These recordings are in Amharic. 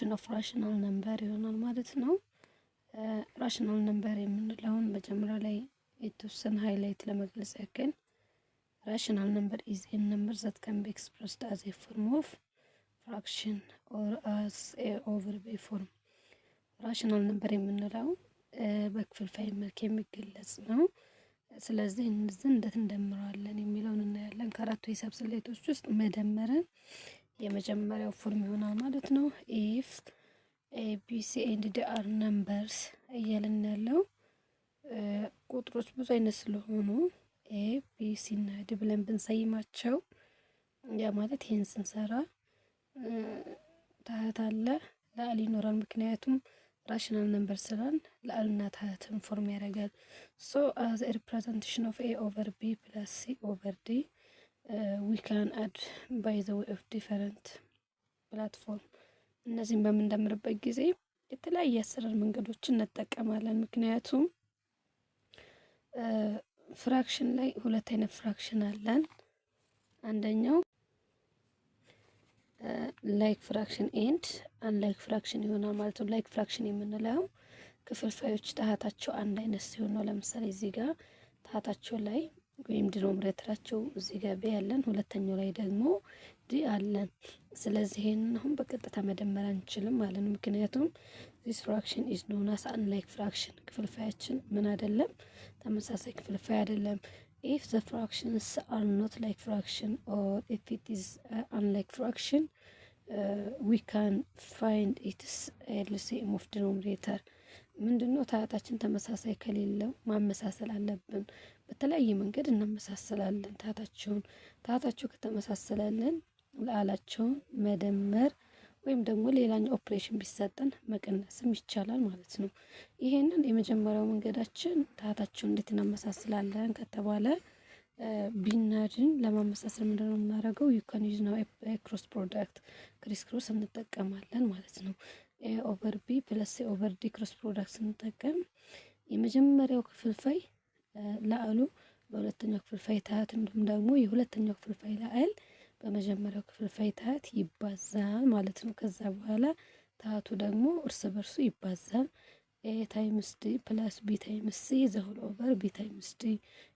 ፍራክሽን ኦፍ ራሽናል ነምበር ይሆናል ማለት ነው። ራሽናል ነምበር የምንለውን መጀመሪያ ላይ የተወሰነ ሃይላይት ለመግለጽ ያክል rational number is a number that can be expressed as a form of fraction or as a over b form። rational number የምንለው በክፍልፋይ መልክ የሚገለጽ ነው። ስለዚህ እነዚህ እንዴት እንደምራለን የሚለውን እናያለን። ከአራቱ ሂሳብ ስሌቶች ውስጥ መደመርን የመጀመሪያው ፎርም ይሆናል ማለት ነው። if a b c and d are numbers እያልን ያለው ቁጥሮች ብዙ አይነት ስለሆኑ ኤ ቢ ሲ እና ዲ ብለን ብንሰይማቸው ያ ማለት ይሄን ስንሰራ ታህት አለ ለአል ይኖራል። ምክንያቱም ራሽናል ነምበር ስላል ለአልና ታህትን ፎርም ያደርጋል። ሶ as a representation of a over b plus c over d we can add by the way of different platform። እነዚህን በምንደምርበት ጊዜ የተለያየ አሰራር መንገዶችን እንጠቀማለን። ምክንያቱም ፍራክሽን ላይ ሁለት አይነት ፍራክሽን አለን። አንደኛው ላይክ ፍራክሽን ኤንድ አንላይክ ፍራክሽን ይሆናል ማለት ነው። ላይክ ፍራክሽን የምንለው ክፍልፋዮች ታህታቸው አንድ አይነት ሲሆን ነው። ለምሳሌ እዚህ ጋር ታህታቸው ላይ ወይም ዲኖሚኔተራቸው እዚህ ጋር ቢ ያለን፣ ሁለተኛው ላይ ደግሞ ዲ አለን። ስለዚህ ይሄንን አሁን በቀጥታ መደመር አንችልም ማለት ነው። ምክንያቱም this fraction is known as unlike fraction ክፍልፋያችን ምን አይደለም፣ ተመሳሳይ ክፍልፋይ አይደለም። if the fractions are not like fraction or if it is unlike fraction we can find its LCM of denominator። ምንድነው ታህታችን ተመሳሳይ ከሌለው ማመሳሰል አለብን። በተለያየ መንገድ እናመሳስላለን። ታህታቸው ከተመሳሰላለን ለአላቸውን መደመር ወይም ደግሞ ሌላኛው ኦፕሬሽን ቢሰጠን መቀነስም ይቻላል ማለት ነው። ይሄንን የመጀመሪያው መንገዳችን ታህታቸው እንዴት እናመሳስላለን ከተባለ ቢናድን ለማመሳሰል ምንድነው የምናደርገው? you can use now a cross product ክሪስ ክሮስ እንጠቀማለን ማለት ነው። a over b plus c over d ክሮስ ፕሮዳክት ስንጠቀም የመጀመሪያው ክፍልፋይ ለአሉ በሁለተኛው ክፍልፋይ ታህት እንዲሁም ደግሞ የሁለተኛው ክፍልፋይ ለአል በመጀመሪያው ክፍልፋይ ታህት ይባዛል ማለት ነው። ከዛ በኋላ ታህቱ ደግሞ እርስ በርሱ ይባዛል። a times d plus b times c the whole over b times d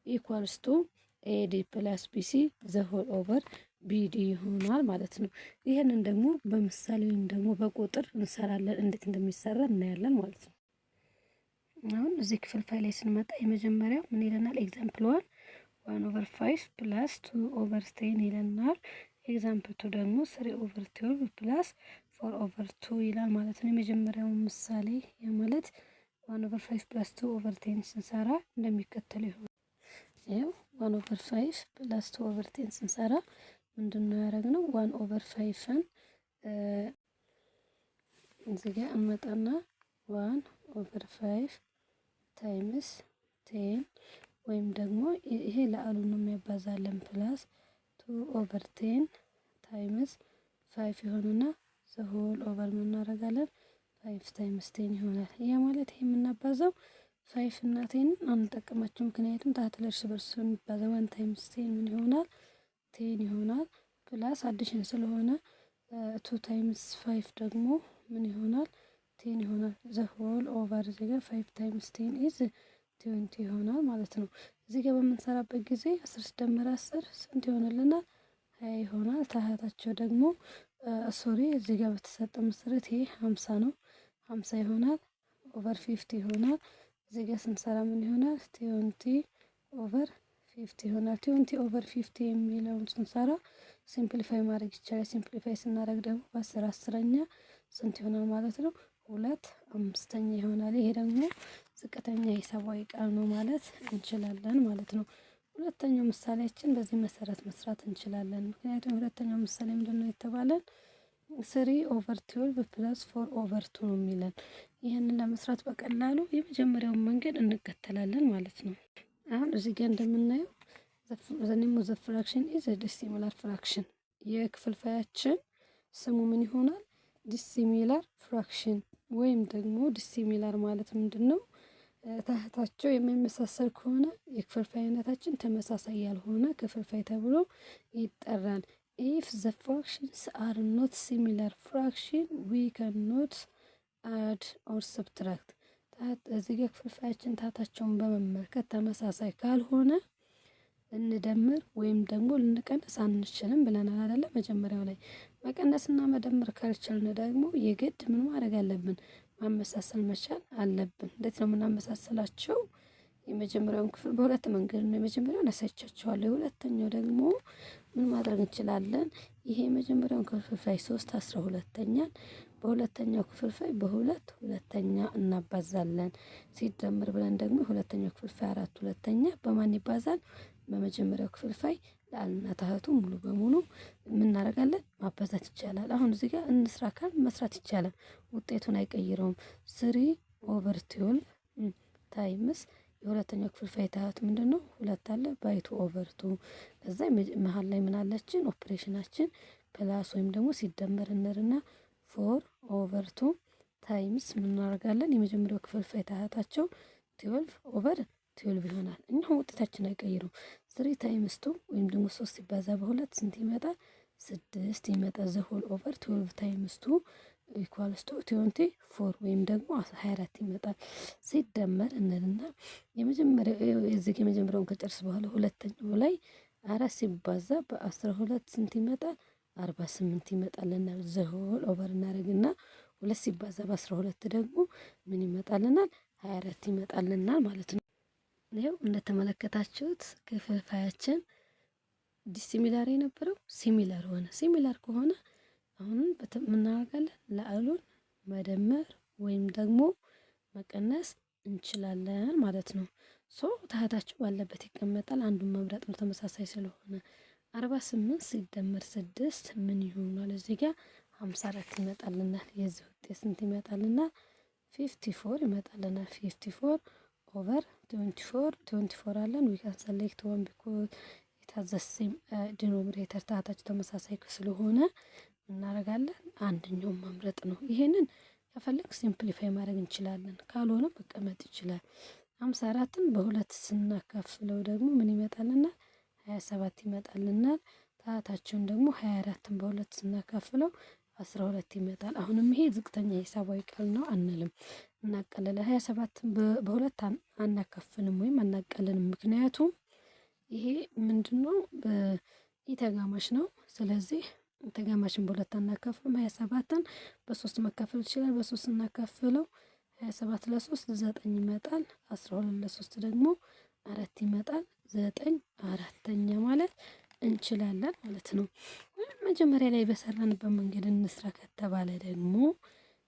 equals to ad plus bc the whole over bd ይሆናል ማለት ነው። ይሄንን ደግሞ በምሳሌ ወይም ደግሞ በቁጥር እንሰራለን። እንዴት እንደሚሰራ እናያለን ማለት ነው። አሁን እዚህ ክፍልፋይ ላይ ስንመጣ የመጀመሪያው ምን ይለናል? ኤግዛምፕል 1 over 5 plus 2 over 10 ይለናል። ኤግዛምፕል 2 ደግሞ 3 over 12 plus 4 over 2 ይላል ማለት ነው። የመጀመሪያው ምሳሌ ማለት 1 over 5 plus 2 over 10 ስንሰራ እንደሚከተለው ይሆናል። ይሄው 1 over 5 plus 2 over 10 ስንሰራ ምንድነው ያደረግነው? 1 over 5ን እዚህ ጋር እንመጣና 1 over 5 ታይምስ 10 ወይም ደግሞ ይሄ ለአሉ ነው የሚያባዛለን ፕላስ 2 over 10 ታይምስ 5 ይሆንና ዘ ሆል ኦቨር ምን እናደርጋለን? 5 ታይምስ 10 ይሆናል። ያ ማለት ይሄ የምናባዛው 5 እና 10 አንጠቀማቸው፣ ምክንያቱም ታህት ለእርስ በርስ ስለሚባዛ 1 ታይምስ 10 ምን ይሆናል? 10 ይሆናል። ፕላስ አዲሽን ስለሆነ 2 ታይምስ 5 ደግሞ ምን ይሆናል? 10 ይሆናል። ዘ ሆል ኦቨር እዚህ ጋር 5 ታይምስ 10 ኢዝ 20 ይሆናል ማለት ነው። እዚህ ጋር በምንሰራበት ጊዜ 10 ሲደመር 10 ስንት ይሆንልናል? 20 ይሆናል። ታህታቸው ደግሞ ሶሪ እዚህ ጋር በተሰጠው መሰረት ይሄ 50 ነው። 50 ይሆናል። ኦቨር 50 ይሆናል። እዚህ ጋር ስንሰራ ምን ይሆናል? 20 ኦቨር 50 ይሆናል። 20 ኦቨር 50 የሚለውን ስንሰራ ሲምፕሊፋይ ማድረግ ይቻላል። ሲምፕሊፋይ ስናደርግ ደግሞ በ10 10ኛ ስንት ይሆናል ማለት ነው? 2 5ኛ ይሆናል። ይሄ ደግሞ ዝቅተኛ ሂሳባዊ ቃል ነው ማለት እንችላለን ማለት ነው። ሁለተኛው ምሳሌያችን በዚህ መሰረት መስራት እንችላለን። ምክንያቱም ሁለተኛው ምሳሌ ምንድነው የተባለን? 3 over 12 plus 4 over 2 ነው የሚለን። ይህንን ለመስራት በቀላሉ የመጀመሪያውን መንገድ እንከተላለን ማለት ነው። አሁን እዚህ ጋር እንደምናየው the name of the fraction is a dissimilar fraction። የክፍልፋያችን ስሙ ምን ይሆናል? ዲሲሚላር ፍራክሽን ወይም ደግሞ ዲሲሚላር ማለት ምንድነው? ታህታቸው የሚመሳሰል ከሆነ የክፍልፋይ አይነታችን ተመሳሳይ ያልሆነ ክፍልፋይ ተብሎ ይጠራል። ኢፍ ዘ ፍራክሽንስ አር ኖት ሲሚላር ፍራክሽን ዊ ካን ኖት አድ ኦር ሰብትራክት። እዚህ ጋር ክፍልፋያችን ታህታቸውን በመመልከት ተመሳሳይ ካልሆነ እንደምር ወይም ደግሞ ልንቀንስ አንችልም ብለናል አይደለ? መጀመሪያው ላይ መቀነስና መደመር ካልቻልን ደግሞ የግድ ምን ማድረግ አለብን? ማመሳሰል መቻል አለብን። እንዴት ነው የምናመሳሰላቸው? የመጀመሪያውን ክፍል በሁለት መንገድ ነው። የመጀመሪያውን አሳይቻችኋለሁ። የሁለተኛው ደግሞ ምን ማድረግ እንችላለን? ይሄ የመጀመሪያውን ክፍልፋይ 3/12ኛን በሁለተኛው ክፍልፋይ በሁለት ሁለተኛ እናባዛለን። ሲደምር ብለን ደግሞ የሁለተኛው ክፍልፋይ 4/2ኛ በማን ይባዛል? በመጀመሪያው ክፍልፋይ ለአልና ታህቱ ሙሉ በሙሉ የምናደርጋለን ማባዛት ይቻላል። አሁን እዚህ ጋር እንስራ ካል መስራት ይቻላል። ውጤቱን አይቀይረውም። 3/12 ታይምስ የሁለተኛው ክፍልፋይ ታህት ምንድን ነው? 2 አለ ባይቱ ኦቨርቱ። ከዛ መሀል ላይ ምን አለችን? ኦፕሬሽናችን ፕላስ ወይም ደግሞ ሲደመር እንርና 4/2 ታይምስ ምን እናደርጋለን? የመጀመሪያው ክፍልፋይ ታህታቸው 12/12 ይሆናል። እኛም ውጤታችን አይቀይረው። 3 ታይምስ 2 ወይም ደግሞ 3 ሲባዛ በሁለት ስንት ይመጣል? 6 ይመጣል። ዘ ሆል ኦቨር 12 ታይምስ 2 ኢኳልስ ቱ 24 ወይም ደግሞ 24 ይመጣል። ሲደመር እንልና የመጀመሪያውን ከጨርስ በኋላ ሁለተኛው ላይ 4 ሲባዛ በ12 ስንት ይመጣል? 48 ይመጣልናል። ዘ ሆል ኦቨር እናደርግና 2 ሲባዛ በ12 ደግሞ ምን ይመጣልናል? 24 ይመጣልናል ማለት ነው። ይኸው እንደተመለከታችሁት ክፍልፋያችን ዲሲሚላር የነበረው ሲሚላር ሆነ። ሲሚላር ከሆነ አሁን ምናደርጋለን? ላዕሉን መደመር ወይም ደግሞ መቀነስ እንችላለን ማለት ነው። ታህታችሁ ባለበት ይቀመጣል። አንዱን መምረጥ ነው ተመሳሳይ ስለሆነ 48 ሲደመር 6 ምን ይሆናል? እዚህ ጋር 54 ይመጣልናል። የዚህ ውጤት ስንት ይመጣልናል? 54 ይመጣልናል። 54 ኦቨር 24 አለን። ዊ ካን ሰሌክት ዋን ቢኮዝ የታዘሴም ዲኖሚኔተር ታህታችሁ ተመሳሳይ ስለሆነ እናደርጋለን አንደኛውን መምረጥ ነው። ይሄንን ከፈለግ ሲምፕሊፋይ ማድረግ እንችላለን፣ ካልሆነ መቀመጥ ይችላል። 54ን በሁለት ስናካፍለው ደግሞ ምን ይመጣልናል? 27 ይመጣልናል። ታህታቸውን ደግሞ 24ን በሁለት ስናካፍለው 12 ይመጣል። አሁንም ይሄ ዝቅተኛ ሂሳባዊ ቃል ነው አንልም፣ እናቀለለ 27ን በሁለት አናካፍልም ወይም አናቀልንም። ምክንያቱም ይሄ ምንድነው? ኢተጋማሽ ነው። ስለዚህ ተጋማሽን በሁለት አናካፍልም። 27ን በ3 መካፈል ይችላል። በ3 እናካፍለው 27 ለ3 9 ይመጣል። 12 ለ3 ደግሞ 4 ይመጣል። 9 4ኛ ማለት እንችላለን ማለት ነው። መጀመሪያ ላይ በሰራንበት መንገድ እንስራ ከተባለ ደግሞ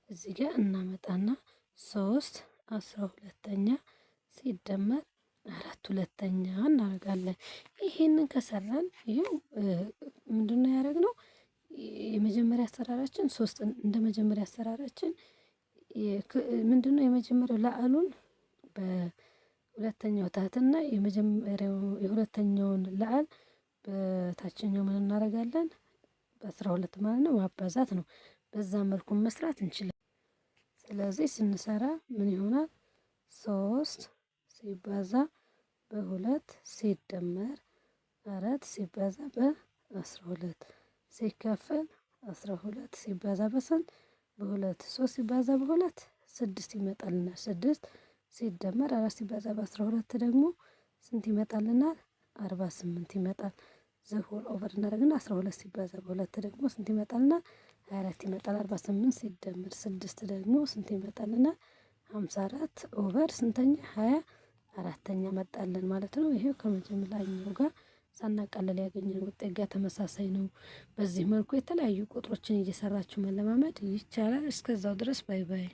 እዚህ ጋር እናመጣና 3 12ኛ ሲደመር 4 ሁለተኛ እናደርጋለን። ይሄንን ከሰራን ይሄው ምንድነው ያደረግነው? የመጀመሪያ አሰራራችን 3 እንደ መጀመሪያ አሰራራችን ምንድነው የመጀመሪያው ላዕሉን በሁለተኛው ታህትና የሁለተኛውን ላዕል በታችኛው ምን እናደርጋለን? በ12 ማለት ነው ማባዛት ነው። በዛ መልኩ መስራት እንችላለን። ስለዚህ ስንሰራ ምን ይሆናል? 3 ሲባዛ በ2 ሲደመር 4 ሲባዛ በ12 ሲካፈል 12 ሲባዛ በስንት? በ2 3 ሲባዛ በ2 6 ይመጣልናል። 6 ሲደመር 4 ሲባዛ በ12 ደግሞ ስንት ይመጣልናል? 48 ይመጣል። ዘሆል ኦቨር እናደርግና 12 ሲባዛ በ2 ደግሞ ስንት ይመጣልናል? 24 ይመጣል። 48 ሲደመር 6 ደግሞ ስንት ይመጣልናል? 54 ኦቨር ስንተኛ? 24ኛ መጣልን ማለት ነው። ይሄው ከመጀመሪያው ጋር ሳናቃለል ያገኘነው ውጤት ጋር ተመሳሳይ ነው። በዚህ መልኩ የተለያዩ ቁጥሮችን እየሰራችሁ መለማመድ ይቻላል። እስከዛው ድረስ ባይ ባይ።